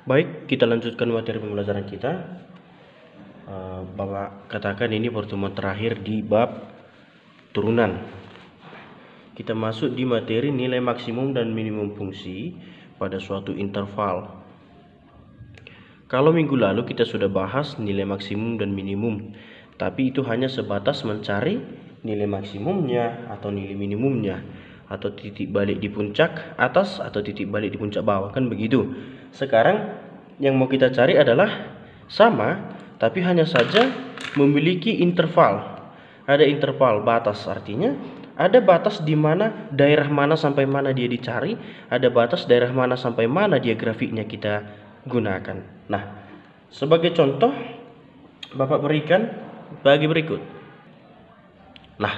Baik, kita lanjutkan materi pembelajaran kita. Bapak katakan ini pertemuan terakhir di bab turunan. Kita masuk di materi nilai maksimum dan minimum fungsi pada suatu interval. Kalau minggu lalu kita sudah bahas nilai maksimum dan minimum, tapi itu hanya sebatas mencari nilai maksimumnya atau nilai minimumnya, atau titik balik di puncak atas atau titik balik di puncak bawah, kan begitu. Sekarang yang mau kita cari adalah sama, tapi hanya saja memiliki interval. Ada interval batas, artinya ada batas di mana daerah mana sampai mana dia dicari, ada batas daerah mana sampai mana dia grafiknya kita gunakan. Nah, sebagai contoh Bapak berikan bagi berikut. Nah,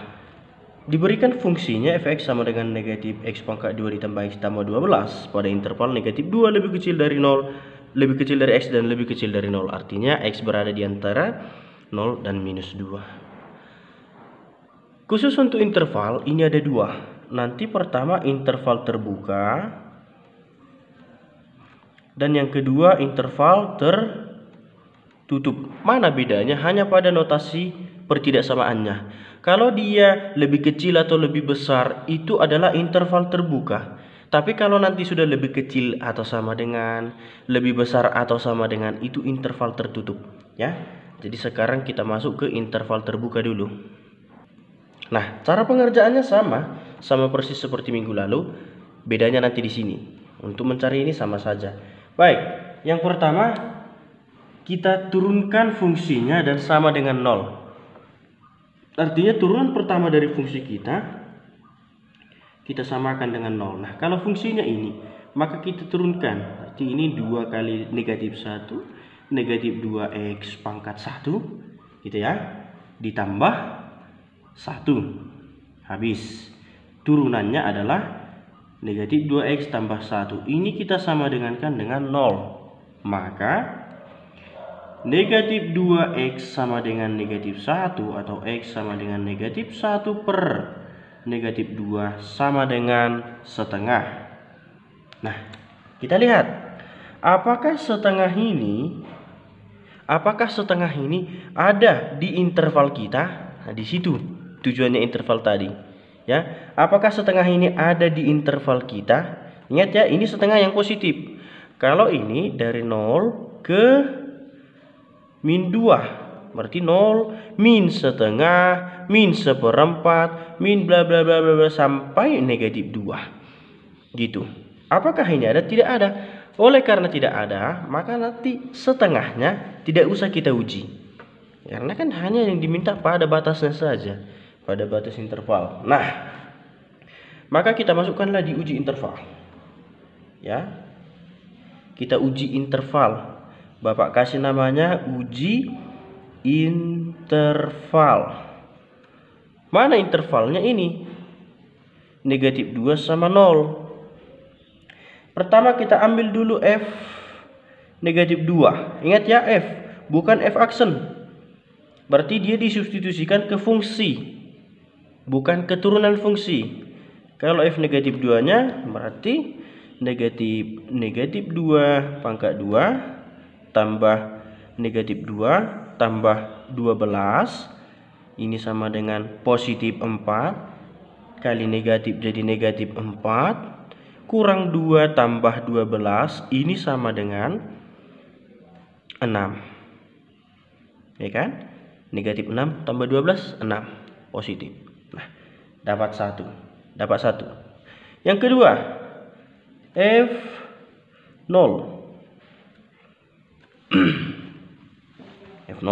diberikan fungsinya f(x) sama dengan negatif x pangkat 2 ditambah x tambah 12 pada interval negatif 2 lebih kecil dari 0, lebih kecil dari x dan lebih kecil dari 0. Artinya x berada di antara 0 dan minus 2. Khusus untuk interval ini ada dua. Nanti pertama interval terbuka, dan yang kedua interval tertutup. Mana bedanya? Hanya pada notasi pertidaksamaannya. Kalau dia lebih kecil atau lebih besar, itu adalah interval terbuka. Tapi kalau nanti sudah lebih kecil atau sama dengan, lebih besar atau sama dengan, itu interval tertutup, ya. Jadi sekarang kita masuk ke interval terbuka dulu. Nah, cara pengerjaannya sama persis seperti minggu lalu. Bedanya nanti di sini. Untuk mencari ini sama saja. Baik, yang pertama kita turunkan fungsinya dan sama dengan 0. Artinya turunan pertama dari fungsi kita samakan dengan 0. Nah, kalau fungsinya ini, maka kita turunkan. Berarti ini 2 kali negatif 1, negatif 2x pangkat 1, gitu ya, ditambah 1. Habis. Turunannya adalah negatif 2x tambah 1. Ini kita sama dengankan dengan 0. Maka negatif 2x sama dengan negatif 1, atau x sama dengan negatif 1 per negatif 2 sama dengan setengah. Nah, kita lihat apakah setengah ini ada di interval kita. Nah, di situ tujuannya interval tadi, ya. Apakah setengah ini ada di interval kita? Ingat ya, ini setengah yang positif. Kalau ini dari 0 ke min 2, berarti 0, min setengah, min seperempat, min bla bla bla bla sampai negatif 2. Gitu. Apakah ini ada? Tidak ada. Oleh karena tidak ada, maka nanti setengahnya tidak usah kita uji. Karena kan hanya yang diminta pada batasnya saja, pada batas interval. Nah, maka kita masukkanlah di uji interval. Ya. Kita uji interval. Bapak kasih namanya uji interval. Mana intervalnya ini? Negatif 2 sama 0. Pertama kita ambil dulu f negatif 2. Ingat ya, f bukan f aksen. Berarti dia disubstitusikan ke fungsi, bukan keturunan fungsi. Kalau f negatif 2-nya berarti negatif 2 pangkat 2 tambah negatif 2 tambah 12. Ini sama dengan positif 4 kali negatif jadi negatif 4 kurang 2 tambah 12. Ini sama dengan 6, ya kan? Negatif 6 tambah 12 6, positif. Nah, dapat 1. Yang kedua, f0 f0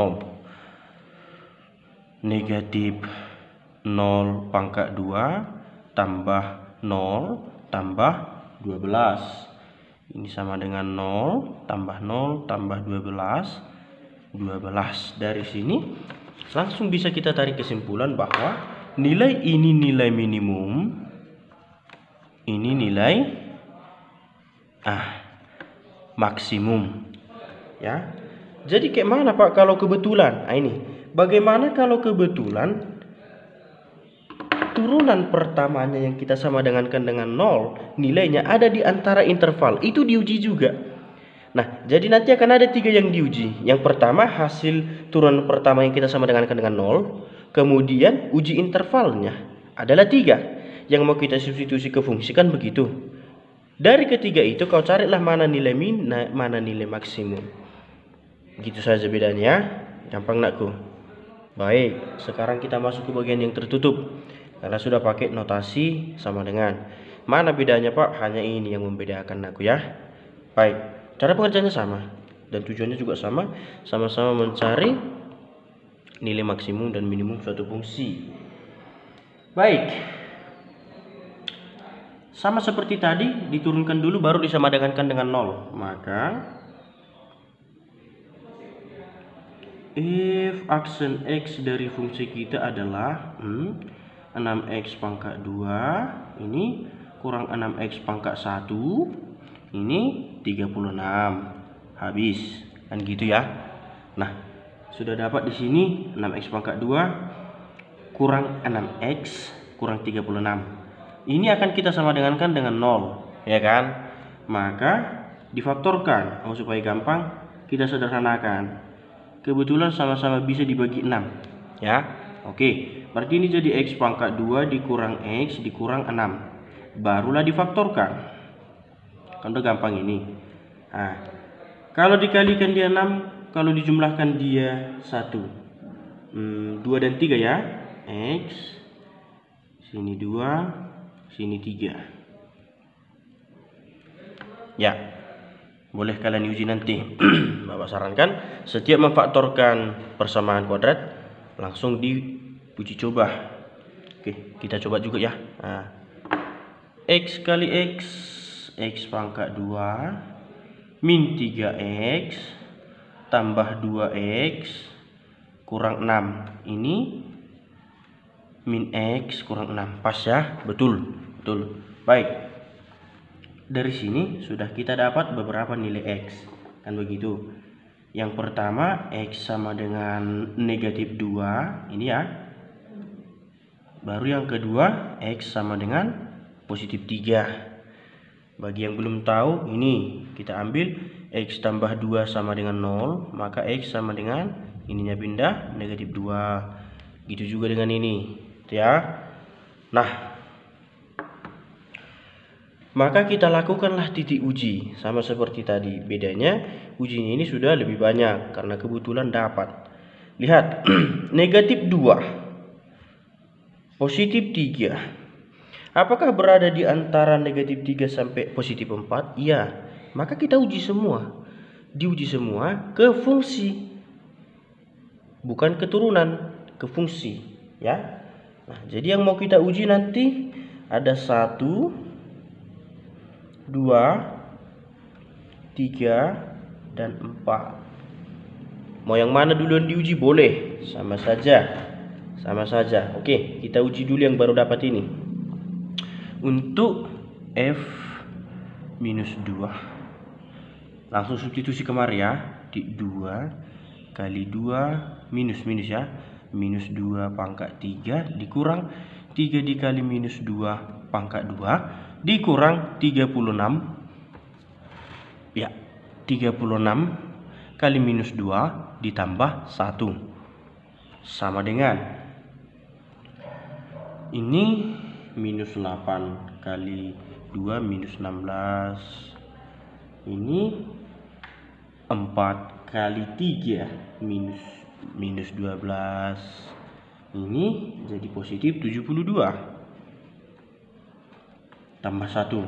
negatif 0 pangkat 2 tambah 0 tambah 12. Ini sama dengan 0 tambah 0 tambah 12. Dari sini langsung bisa kita tarik kesimpulan bahwa nilai ini nilai minimum, ini nilai maksimum, ya. Jadi kayak mana Pak kalau kebetulan? Nah, ini bagaimana kalau kebetulan turunan pertamanya yang kita sama dengankan dengan 0 nilainya ada di antara interval? Itu diuji juga. Nah, jadi nanti akan ada 3 yang diuji. Yang pertama, hasil turunan pertama yang kita sama dengan 0. Kemudian uji intervalnya adalah 3 yang mau kita substitusi ke fungsi, kan begitu. Dari ketiga itu kau carilah mana nilai min, mana nilai maksimum. Gitu saja bedanya. Gampang nakku. Baik, sekarang kita masuk ke bagian yang tertutup. Karena sudah pakai notasi sama dengan. Mana bedanya, Pak? Hanya ini yang membedakan aku ya. Baik, cara pengerjaannya sama dan tujuannya juga sama. Sama-sama mencari nilai maksimum dan minimum suatu fungsi. Baik. Sama seperti tadi, diturunkan dulu baru disamadangankan dengan 0. Maka if aksen X dari fungsi kita adalah 6X pangkat 2, ini kurang 6X pangkat 1, ini 36. Habis, kan gitu ya. Nah, sudah dapat di sini 6X pangkat 2 kurang 6X kurang 36. Ini akan kita sama dengankan dengan 0, ya kan? Maka difaktorkan, supaya gampang kita sederhanakan. Kebetulan sama-sama bisa dibagi 6, ya. Oke, berarti ini jadi X pangkat 2 dikurang X dikurang 6. Barulah difaktorkan. Kan udah gampang ini. Nah, kalau dikalikan dia 6, kalau dijumlahkan dia 1. 2 dan 3 ya. X, sini 2, sini 3. Ya. Boleh kalian uji nanti. Bapak sarankan setiap memfaktorkan persamaan kuadrat langsung diuji coba. Oke, kita coba juga ya. Nah, X kali X, X pangkat 2 min 3X tambah 2X kurang 6. Ini min X kurang 6. Pas ya? Betul. Betul. Baik. Dari sini sudah kita dapat beberapa nilai X, kan begitu. Yang pertama X sama dengan negatif 2, ini ya. Baru yang kedua X sama dengan positif 3. Bagi yang belum tahu, ini kita ambil X tambah 2 sama dengan 0, maka X sama dengan ininya pindah negatif 2. Gitu juga dengan ini, ya. Nah, maka kita lakukanlah titik uji sama seperti tadi. Bedanya ujinya ini sudah lebih banyak karena kebetulan dapat. Lihat, negatif 2, positif 3. Apakah berada di antara negatif 3 sampai positif 4? Iya. Maka kita uji semua. Diuji semua ke fungsi. Bukan keturunan, ke fungsi, ya. Nah, jadi yang mau kita uji nanti ada 1, 2, 3, dan 4. Mau yang mana duluan diuji boleh, sama saja. Sama saja. Oke, kita uji dulu yang baru dapat ini. Untuk F minus 2. Langsung substitusi kemari ya. Di 2 kali 2 minus ya. Minus 2 pangkat 3 dikurang 3 dikali minus 2 pangkat 2 dikurang 36. Ya, 36 kali minus 2 ditambah 1 sama dengan ini minus 8 kali 2 minus 16. Ini 4 kali 3 minus 12. Ini jadi positif 72 tambah 1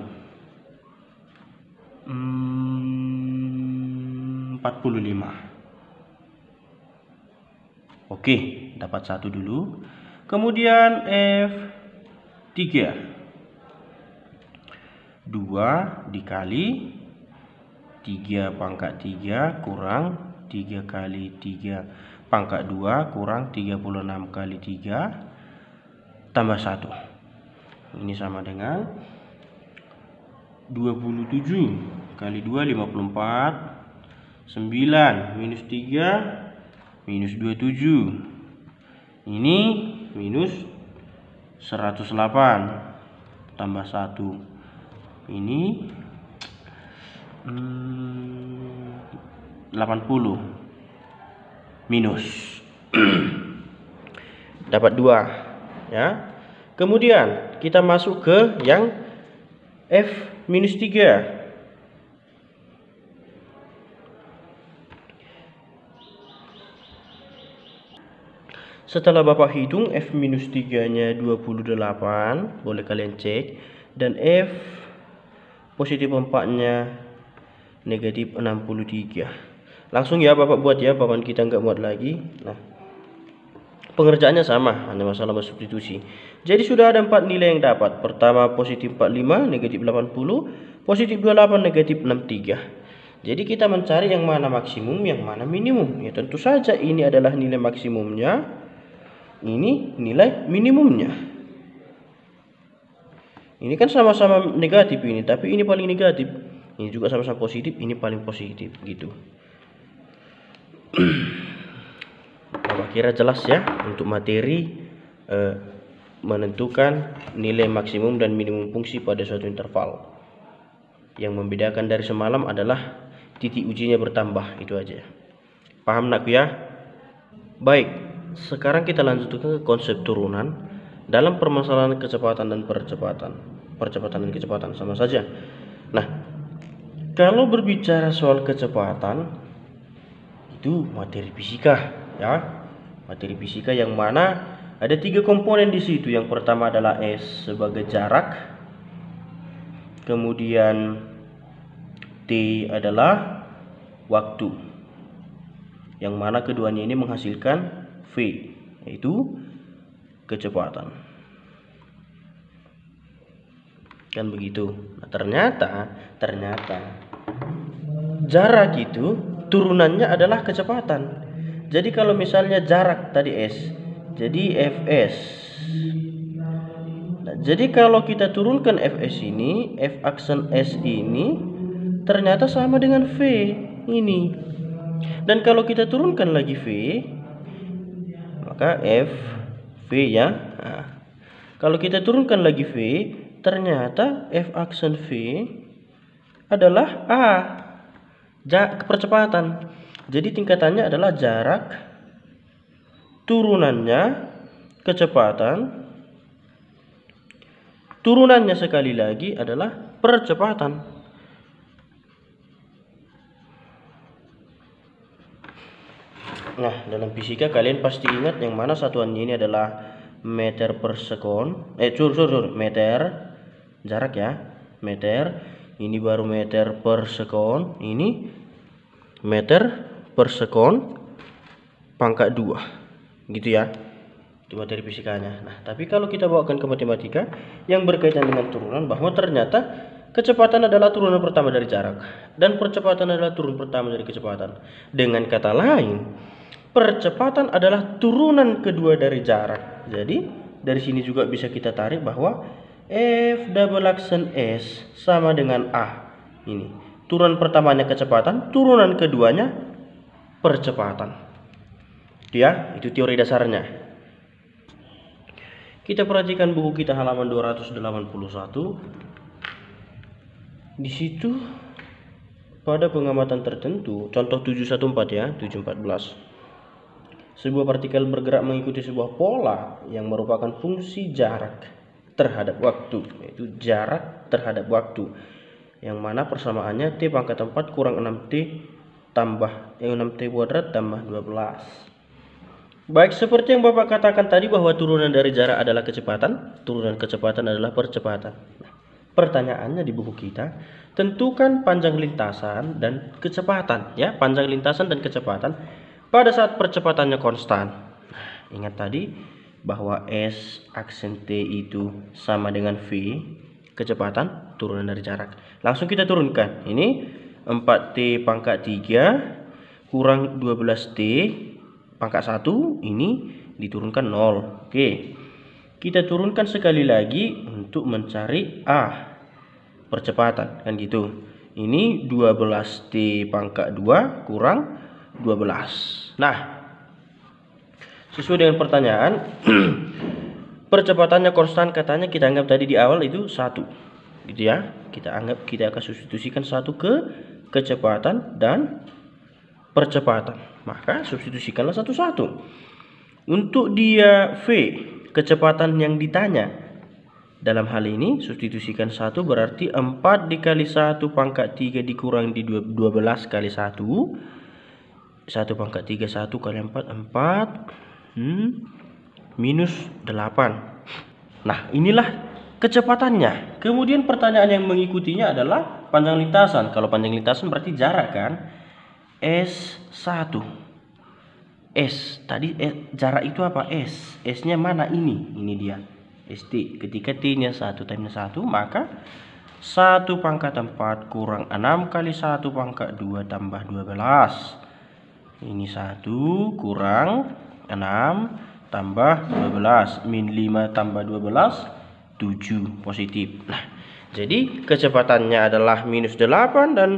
45. Oke, dapat 1 dulu. Kemudian F3 2 dikali 3 pangkat 3 kurang 3 kali 3 pangkat 2 kurang 36 kali 3 tambah 1. Ini sama dengan 27 kali 2 54. 9 minus 3 minus 27. Ini minus 108 tambah 1. Ini 80 minus dapat 2 ya. Kemudian kita masuk ke yang F minus 3. Setelah Bapak hitung F minus 3 nya 28, boleh kalian cek, dan F positif 4 nya negatif 63. Langsung ya Bapak buat ya, bawaan kita nggak muat lagi. Nah, pengerjaannya sama, hanya masalah substitusi. Jadi sudah ada 4 nilai yang dapat. Pertama positif 45, negatif 80, positif 28, negatif 63. Jadi kita mencari yang mana maksimum, yang mana minimum. Ya tentu saja ini adalah nilai maksimumnya, ini nilai minimumnya. Ini kan sama-sama negatif ini, tapi ini paling negatif. Ini juga sama-sama positif, ini paling positif gitu. Bapak kira jelas ya untuk materi menentukan nilai maksimum dan minimum fungsi pada suatu interval. Yang membedakan dari semalam adalah titik ujinya bertambah, itu aja. Paham nakku ya? Baik. Sekarang kita lanjutkan ke konsep turunan dalam permasalahan kecepatan dan percepatan. Percepatan dan kecepatan sama saja. Nah, kalau berbicara soal kecepatan itu materi fisika ya. Materi fisika yang mana ada 3 komponen di situ. Yang pertama adalah S sebagai jarak. Kemudian T adalah waktu. Yang mana keduanya ini menghasilkan V, yaitu kecepatan. Kan begitu. Nah, ternyata jarak itu turunannya adalah kecepatan. Jadi kalau misalnya jarak tadi S, jadi Fs. Nah, jadi kalau kita turunkan Fs ini, F aksen S ini ternyata sama dengan V ini. Dan kalau kita turunkan lagi V, maka F V ya. Nah, kalau kita turunkan lagi V, ternyata F aksen V adalah A, percepatan. Jadi tingkatannya adalah jarak, turunannya kecepatan, turunannya sekali lagi adalah percepatan. Nah, dalam fisika kalian pasti ingat yang mana satuannya ini adalah meter per sekon. Meter, jarak ya, meter. Ini baru meter per sekon. Ini meter per sekon pangkat 2. Gitu ya. Itu materi fisikanya. Nah, tapi kalau kita bawakan ke matematika yang berkaitan dengan turunan, bahwa ternyata kecepatan adalah turunan pertama dari jarak dan percepatan adalah turun pertama dari kecepatan. Dengan kata lain, percepatan adalah turunan kedua dari jarak. Jadi dari sini juga bisa kita tarik bahwa F double aksen S sama dengan A. Ini turunan pertamanya kecepatan, turunan keduanya percepatan. Ya, itu teori dasarnya. Kita perhatikan buku kita halaman 281. Di situ pada pengamatan tertentu, contoh 714 ya, 714. Sebuah partikel bergerak mengikuti sebuah pola yang merupakan fungsi jarak terhadap waktu, yaitu jarak terhadap waktu, yang mana persamaannya T pangkat 4 kurang 6T tambah 6T kuadrat tambah 12. Baik, seperti yang Bapak katakan tadi bahwa turunan dari jarak adalah kecepatan, turunan kecepatan adalah percepatan. Nah, pertanyaannya di buku kita, tentukan panjang lintasan dan kecepatan ya, panjang lintasan dan kecepatan pada saat percepatannya konstan. Nah, ingat tadi bahwa S aksen T itu sama dengan V, kecepatan turunan dari jarak. Langsung kita turunkan. Ini 4T pangkat 3 kurang 12T pangkat 1, ini diturunkan 0. Oke. Kita turunkan sekali lagi untuk mencari A, percepatan, kan gitu. Ini 12T pangkat 2 kurang 12. Nah, sesuai dengan pertanyaan, percepatannya konstan, katanya kita anggap tadi di awal itu 1. Gitu ya. Kita anggap kita akan substitusikan 1 ke kecepatan dan percepatan, maka substitusikanlah satu-satu. Untuk dia V, kecepatan yang ditanya, dalam hal ini substitusikan 1 berarti 4 dikali 1 pangkat 3 dikurang di 12 kali 1. 1 pangkat 3, 1 kali 4, 4 minus 8. Nah, inilah kecepatannya. Kemudian pertanyaan yang mengikutinya adalah panjang lintasan. Kalau panjang lintasan berarti jarak kan, S1. S tadi jarak itu apa? S nya mana? Ini dia ST. Ketika T nya 1 tambah 1, maka 1 pangkat 4 kurang 6 kali 1 pangkat 2 tambah 12. Ini 1 kurang 6 tambah 12, min 5 tambah 12, 7 positif. Nah, jadi kecepatannya adalah minus 8 dan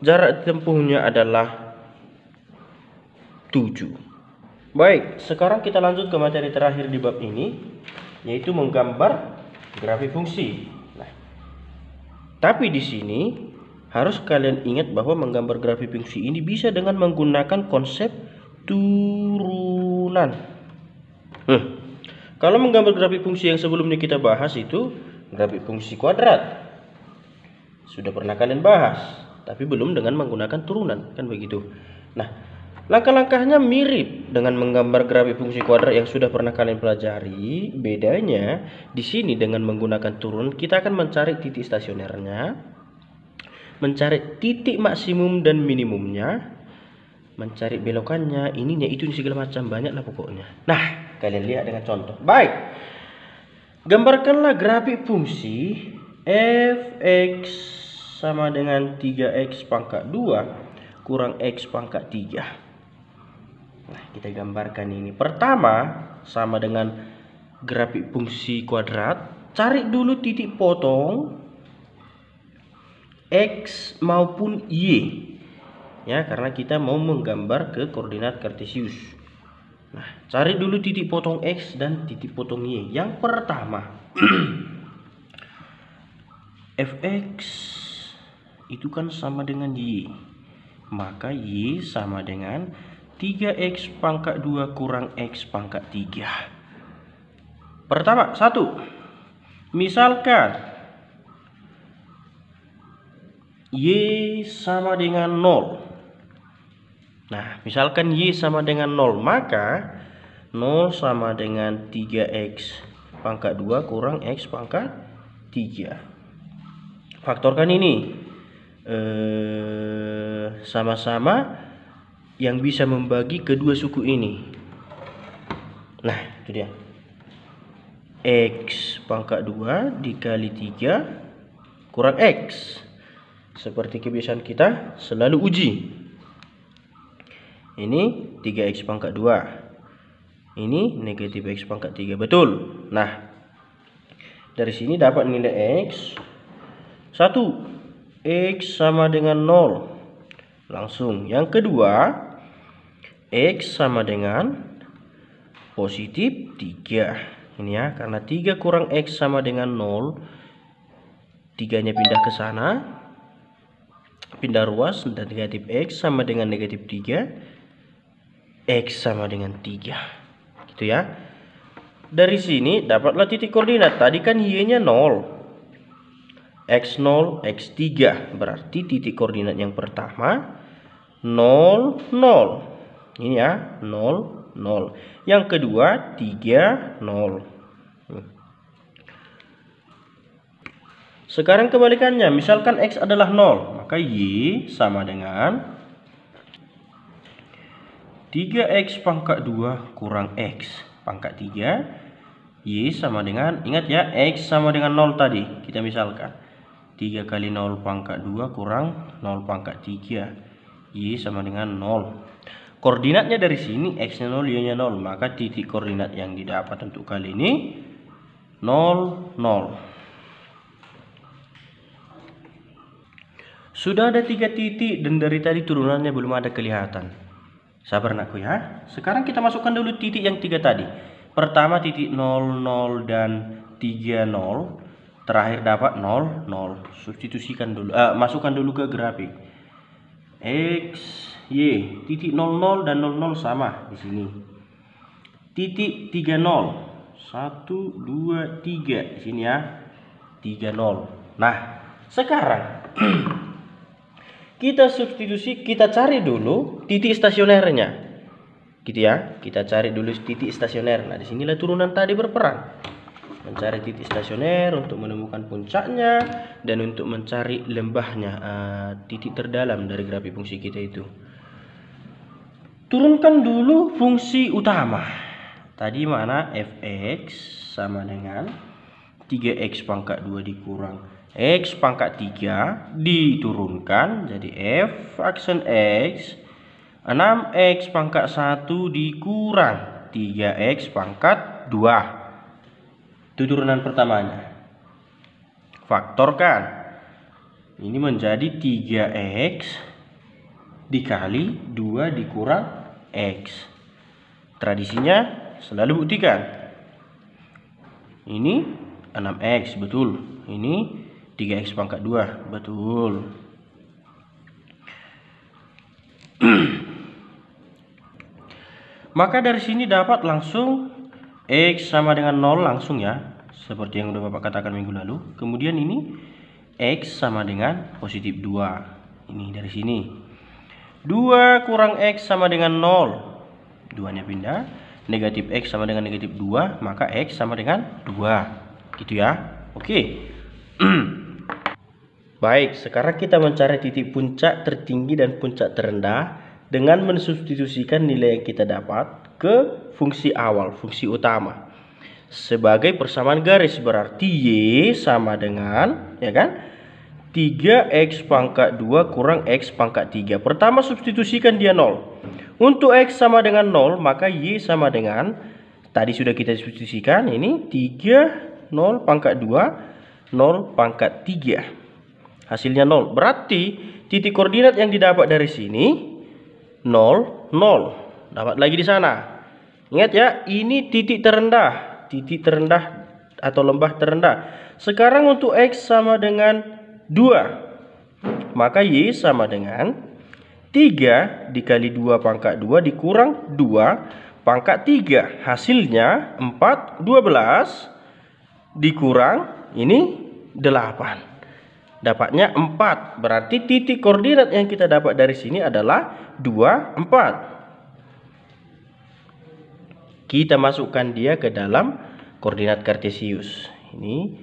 jarak tempuhnya adalah 7. Baik, sekarang kita lanjut ke materi terakhir di bab ini, yaitu menggambar grafik fungsi. Nah, tapi di sini harus kalian ingat bahwa menggambar grafik fungsi ini bisa dengan menggunakan konsep turunan. Kalau menggambar grafik fungsi yang sebelumnya kita bahas itu grafik fungsi kuadrat. Sudah pernah kalian bahas, tapi belum dengan menggunakan turunan, kan begitu. Nah, langkah-langkahnya mirip dengan menggambar grafik fungsi kuadrat yang sudah pernah kalian pelajari. Bedanya di sini dengan menggunakan turunan kita akan mencari titik stasionernya, mencari titik maksimum dan minimumnya, mencari belokannya, ininya, itu segala macam, banyak lah pokoknya. Nah, kalian lihat dengan contoh. Baik, gambarkanlah grafik fungsi fx sama dengan 3x pangkat 2 kurang x pangkat 3. Nah, kita gambarkan ini. Pertama, sama dengan grafik fungsi kuadrat, cari dulu titik potong x maupun y. Ya, karena kita mau menggambar ke koordinat kartesius. Nah, cari dulu titik potong x dan titik potong y. Yang pertama, fx itu kan sama dengan y, maka y sama dengan 3x pangkat 2 kurang x pangkat 3. Pertama, 1. Misalkan y sama dengan 0. Nah, misalkan y sama dengan 0, maka 0 sama dengan 3x pangkat 2 kurang x pangkat 3. Faktorkan ini. Sama-sama yang bisa membagi kedua suku ini. Nah, itu dia. X pangkat 2 dikali 3 kurang X. Seperti kebiasaan kita selalu uji. Ini 3x pangkat 2. Ini negatif x pangkat 3. Betul. Nah, dari sini dapat nilai x. 1. X sama dengan 0. Langsung. Yang kedua, X sama dengan positif 3. Ini ya, karena 3 kurang X sama dengan 0. 3-nya pindah ke sana. Pindah ruas, dan negatif X sama dengan negatif 3. X sama dengan 3. Gitu ya. Dari sini dapatlah titik koordinat. Tadi kan Y-nya 0. X0, X3. Berarti titik koordinat yang pertama 0, 0. Ini ya, 0, 0. Yang kedua 3, 0. Sekarang kebalikannya, misalkan X adalah 0, maka Y sama dengan 3x pangkat 2 kurang X pangkat 3. Y sama dengan, ingat ya, X sama dengan 0 tadi. Kita misalkan 3 kali 0 pangkat 2 kurang 0 pangkat 3. Y sama dengan 0. Koordinatnya dari sini, X-nya 0, Y-nya 0. Maka titik koordinat yang didapat untuk kali ini 0, 0. Sudah ada 3 titik dan dari tadi turunannya belum ada kelihatan. Sabar anakku ya. Sekarang kita masukkan dulu titik yang 3 tadi. Pertama titik 0, 0 dan 3, 0. Terakhir dapat 0, 0. Substitusikan dulu, masukkan dulu ke grafik. X, Y. Titik 00 dan 00 sama di sini. Titik 30. 1, 2, 3 di sini ya. 30. Nah, sekarang kita substitusi, kita cari dulu titik stasionernya. Gitu ya. Kita cari dulu titik stasioner. Nah, disinilah turunan tadi berperan. Mencari titik stasioner untuk menemukan puncaknya dan untuk mencari lembahnya, titik terdalam dari grafik fungsi kita itu. Turunkan dulu fungsi utama. Tadi mana? Fx sama dengan 3x pangkat 2 dikurang x pangkat 3 diturunkan jadi f aksen x 6x pangkat 1 dikurang 3x pangkat 2. Itu turunan pertamanya. Faktorkan. Ini menjadi 3x dikali 2 dikurang x. Tradisinya selalu buktikan. Ini 6x, betul. Ini 3x pangkat 2, betul. Maka dari sini dapat langsung x sama dengan 0 langsung ya. Seperti yang udah Bapak katakan minggu lalu. Kemudian ini x sama dengan positif 2. Ini dari sini. 2 kurang x sama dengan 0. 2-nya pindah. Negatif x sama dengan negatif 2, maka x sama dengan 2. Gitu ya. Oke. Baik, sekarang kita mencari titik puncak tertinggi dan puncak terendah dengan mensubstitusikan nilai yang kita dapat ke fungsi awal, fungsi utama. Sebagai persamaan garis berarti y sama dengan, ya kan? 3x pangkat 2 kurang x pangkat 3. Pertama substitusikan dia 0. Untuk x sama dengan 0, maka y sama dengan, tadi sudah kita substitusikan, ini 3, 0 pangkat 2, 0 pangkat 3. Hasilnya 0. Berarti titik koordinat yang didapat dari sini 0, 0. Dapat lagi di sana. Ingat ya, ini titik terendah atau lembah terendah. Sekarang untuk x sama dengan 2, maka y sama dengan 3 dikali 2 pangkat 2 dikurang 2 pangkat 3. Hasilnya 4, 12 dikurang ini 8. Dapatnya 4. Berarti titik koordinat yang kita dapat dari sini adalah 2, 4. Kita masukkan dia ke dalam koordinat kartesius. Ini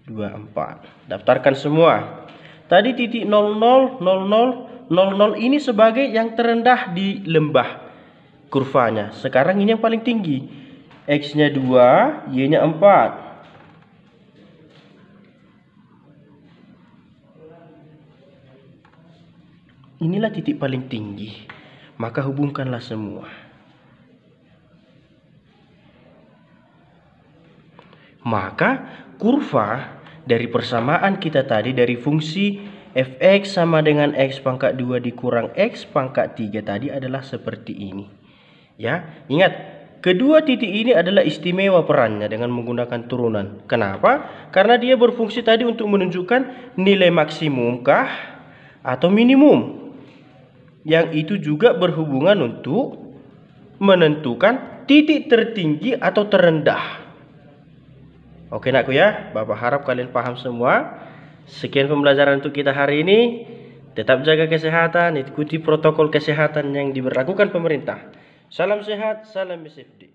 2, 4. Daftarkan semua. Tadi titik 00, 00, 00 ini sebagai yang terendah di lembah kurvanya. Sekarang ini yang paling tinggi. X-nya 2, Y-nya 4. Inilah titik paling tinggi. Maka hubungkanlah semua. Maka kurva dari persamaan kita tadi dari fungsi fx sama dengan x pangkat 2 dikurang x pangkat 3 tadi adalah seperti ini. Ya, ingat, kedua titik ini adalah istimewa perannya dengan menggunakan turunan. Kenapa? Karena dia berfungsi tadi untuk menunjukkan nilai maksimumkah atau minimum. Yang itu juga berhubungan untuk menentukan titik tertinggi atau terendah. Oke nakku ya, Bapak harap kalian paham semua. Sekian pembelajaran untuk kita hari ini. Tetap jaga kesehatan, ikuti protokol kesehatan yang diberlakukan pemerintah. Salam sehat, salam BCFD.